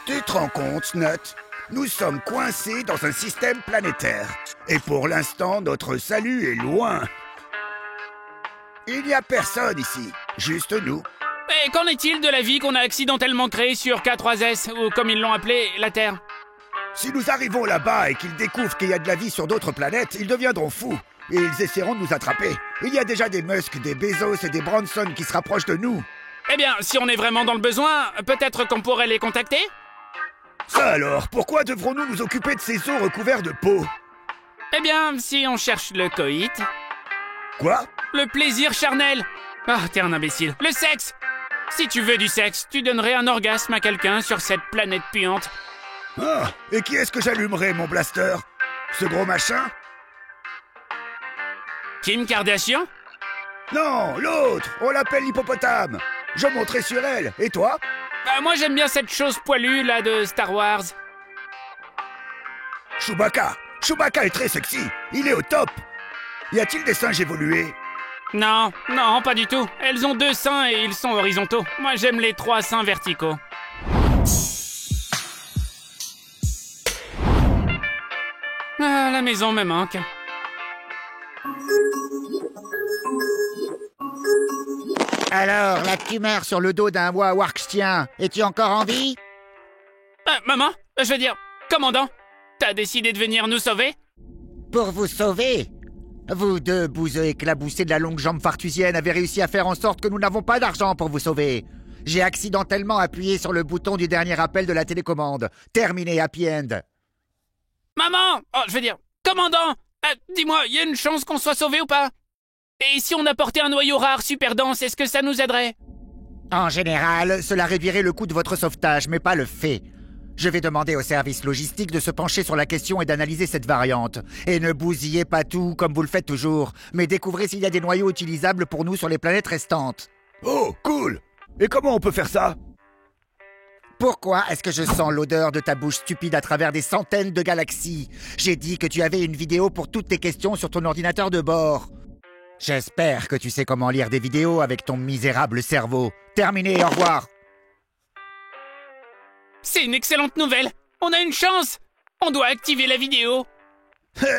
Tu te rends compte, Nut? Nous sommes coincés dans un système planétaire. Et pour l'instant, notre salut est loin. Il n'y a personne ici, juste nous. Et qu'en est-il de la vie qu'on a accidentellement créée sur K3S, ou comme ils l'ont appelé, la Terre? Si nous arrivons là-bas et qu'ils découvrent qu'il y a de la vie sur d'autres planètes, ils deviendront fous. Et ils essaieront de nous attraper. Il y a déjà des Musk, des Bezos et des Branson qui se rapprochent de nous. Eh bien, si on est vraiment dans le besoin, peut-être qu'on pourrait les contacter? Ça alors, pourquoi devrons-nous nous occuper de ces os recouverts de peau? Eh bien, si on cherche le coït... Quoi? Le plaisir charnel. Ah, t'es un imbécile. Le sexe. Si tu veux du sexe, tu donnerais un orgasme à quelqu'un sur cette planète puante. Ah, et qui est-ce que j'allumerai, mon blaster? Ce gros machin? Kim Kardashian? Non, l'autre. On l'appelle l'hippopotame. Je monterai sur elle. Et toi? Bah, moi j'aime bien cette chose poilue, là, de Star Wars. Chewbacca. Chewbacca est très sexy. Il est au top. Y a-t-il des singes évolués? Non, non, pas du tout. Elles ont 2 seins et ils sont horizontaux. Moi j'aime les 3 seins verticaux. Ah, la maison me manque. Alors, la tumeur sur le dos d'un bois warkstien, es-tu encore en vie? Maman, je veux dire, commandant, t'as décidé de venir nous sauver? Pour vous sauver? Vous deux bouseux éclaboussés de la longue jambe fartusienne avez réussi à faire en sorte que nous n'avons pas d'argent pour vous sauver. J'ai accidentellement appuyé sur le bouton du dernier appel de la télécommande. Terminé, happy end. Maman! Oh, je veux dire, commandant! Dis-moi, y a une chance qu'on soit sauvé ou pas? Et si on apportait un noyau rare super dense, est-ce que ça nous aiderait? En général, cela réduirait le coût de votre sauvetage, mais pas le fait. Je vais demander au service logistique de se pencher sur la question et d'analyser cette variante. Et ne bousillez pas tout comme vous le faites toujours, mais découvrez s'il y a des noyaux utilisables pour nous sur les planètes restantes. Oh, cool! Et comment on peut faire ça? Pourquoi est-ce que je sens l'odeur de ta bouche stupide à travers des centaines de galaxies? J'ai dit que tu avais une vidéo pour toutes tes questions sur ton ordinateur de bord. J'espère que tu sais comment lire des vidéos avec ton misérable cerveau. Terminé, au revoir. C'est une excellente nouvelle! On a une chance! On doit activer la vidéo!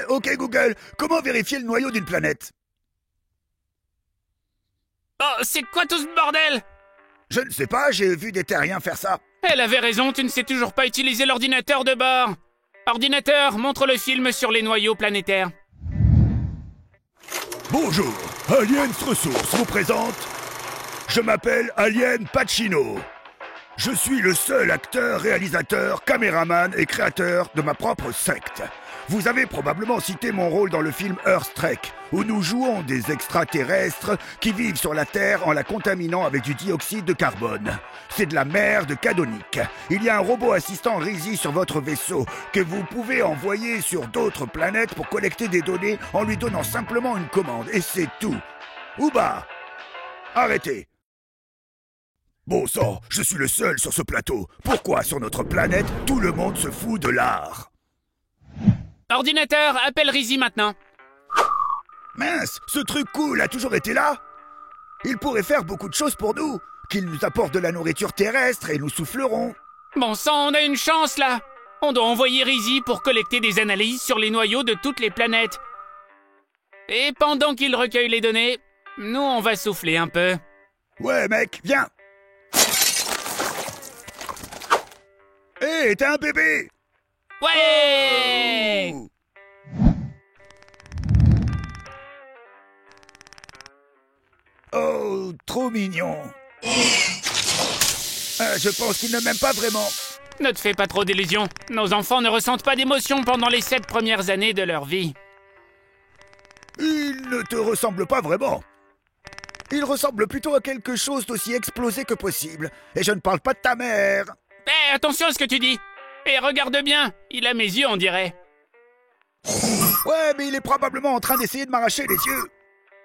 Ok Google, comment vérifier le noyau d'une planète? Oh, c'est quoi tout ce bordel? Je ne sais pas, j'ai vu des terriens faire ça. Elle avait raison, tu ne sais toujours pas utiliser l'ordinateur de bord. Ordinateur, montre le film sur les noyaux planétaires. Bonjour, Aliens Ressources vous présente. Je m'appelle Alien Pacino. Je suis le seul acteur, réalisateur, caméraman et créateur de ma propre secte. Vous avez probablement cité mon rôle dans le film Earth Trek, où nous jouons des extraterrestres qui vivent sur la Terre en la contaminant avec du dioxyde de carbone. C'est de la merde canonique. Il y a un robot assistant Rizzy sur votre vaisseau que vous pouvez envoyer sur d'autres planètes pour collecter des données en lui donnant simplement une commande. Et c'est tout. Ouba, arrêtez. Bon sang, je suis le seul sur ce plateau. Pourquoi sur notre planète, tout le monde se fout de l'art? Ordinateur, appelle Rizzy maintenant. Mince, ce truc cool a toujours été là? Il pourrait faire beaucoup de choses pour nous. Qu'il nous apporte de la nourriture terrestre et nous soufflerons. Bon sang, on a une chance là. On doit envoyer Rizzy pour collecter des analyses sur les noyaux de toutes les planètes. Et pendant qu'il recueille les données, nous on va souffler un peu. Ouais mec, viens. Hé, t'es un bébé! Ouais! Oh, trop mignon. Je pense qu'il ne m'aime pas vraiment. Ne te fais pas trop d'illusions. Nos enfants ne ressentent pas d'émotions pendant les 7 premières années de leur vie. Il ne te ressemble pas vraiment. Il ressemble plutôt à quelque chose d'aussi explosé que possible. Et je ne parle pas de ta mère. Hé, attention à ce que tu dis. Et regarde bien, il a mes yeux, on dirait. Ouais, mais il est probablement en train d'essayer de m'arracher les yeux.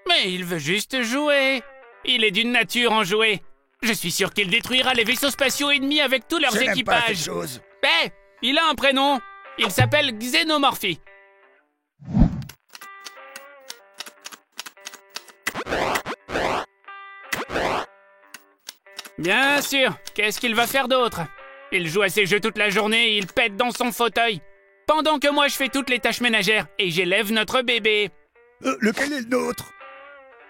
Mais il veut juste jouer. Il est d'une nature enjouée. Je suis sûr qu'il détruira les vaisseaux spatiaux ennemis avec tous leurs Je n'aime pas équipages. cette chose. Hé, il a un prénom. Il s'appelle Xénomorphy. Bien sûr, qu'est-ce qu'il va faire d'autre? Il joue à ses jeux toute la journée et il pète dans son fauteuil. Pendant que moi je fais toutes les tâches ménagères et j'élève notre bébé. Lequel est le nôtre?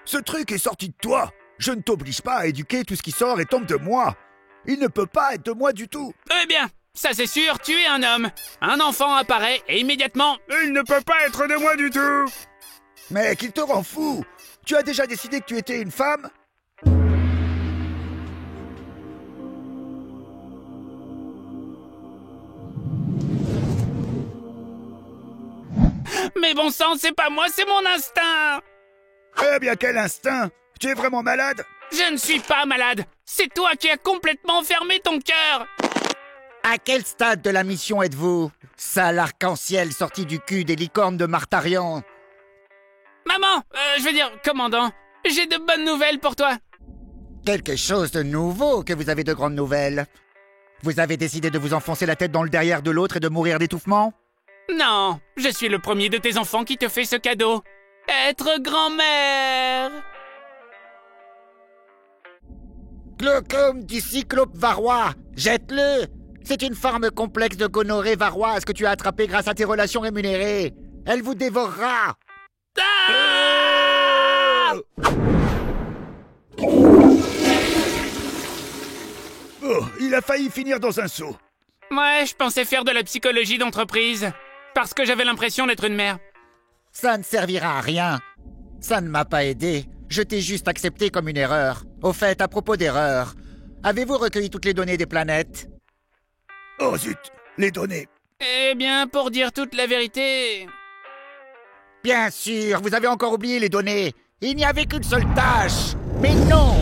Ce truc est sorti de toi. Je ne t'oblige pas à éduquer tout ce qui sort et tombe de moi. Il ne peut pas être de moi du tout. Eh bien, ça c'est sûr, tu es un homme. Un enfant apparaît et immédiatement... Il ne peut pas être de moi du tout. Mec, il te rend fou. Tu as déjà décidé que tu étais une femme? Mais bon sang, c'est pas moi, c'est mon instinct. Eh bien, quel instinct? Tu es vraiment malade? Je ne suis pas malade. C'est toi qui as complètement fermé ton cœur. À quel stade de la mission êtes-vous? Sale arc-en-ciel sorti du cul des licornes de Martarian. Maman, je veux dire, commandant, j'ai de bonnes nouvelles pour toi. Quelque chose de nouveau que vous avez de grandes nouvelles. Vous avez décidé de vous enfoncer la tête dans le derrière de l'autre et de mourir d'étouffement? Non, je suis le premier de tes enfants qui te fait ce cadeau. Être grand-mère. Glaucome du cyclope varrois, jette-le! C'est une forme complexe de gonorrhée varroise que tu as attrapée grâce à tes relations rémunérées. Elle vous dévorera! Ah! Oh, il a failli finir dans un seau. Ouais, je pensais faire de la psychologie d'entreprise. Parce que j'avais l'impression d'être une mère. Ça ne servira à rien. Ça ne m'a pas aidé. Je t'ai juste accepté comme une erreur. Au fait, à propos d'erreurs, avez-vous recueilli toutes les données des planètes? Oh zut, les données. Eh bien, pour dire toute la vérité... Bien sûr, vous avez encore oublié les données. Il n'y avait qu'une seule tâche. Mais non!